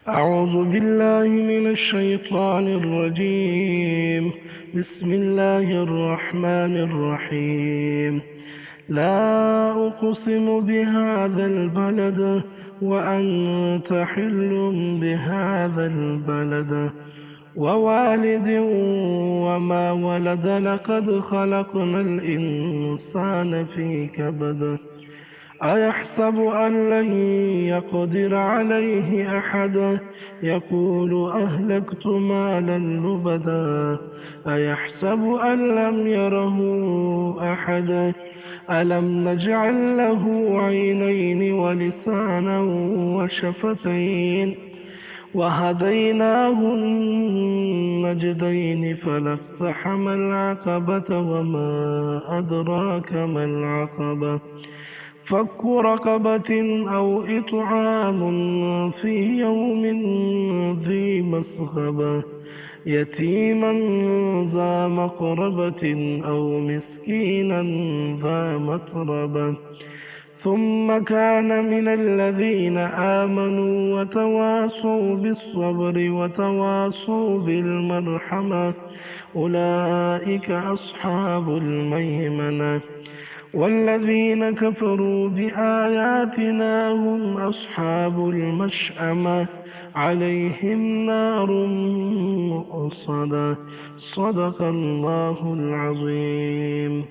أعوذ بالله من الشيطان الرجيم. بسم الله الرحمن الرحيم. لا أقسم بهذا البلد وأنت حل بهذا البلد ووالد وما ولد لقد خلقنا الإنسان في كبد أيحسب أن لن يقدر عليه أحد يقول أهلكت مالا لبدا أيحسب أن لم يره أحد ألم نجعل له عينين ولسانا وشفتين وهديناه النجدين فلاقتحم العقبة وما أدراك ما العقبة فك رقبة أو إطعام في يوم ذي مسغبة يتيما ذا مقربة أو مسكينا ذا متربة ثم كان من الذين آمنوا وتواصوا بالصبر وتواصوا بالمرحمة أولئك أصحاب الميمنة والذين كفروا بآياتنا هم أصحاب المشأمة عليهم نار مؤصدة صدق الله العظيم.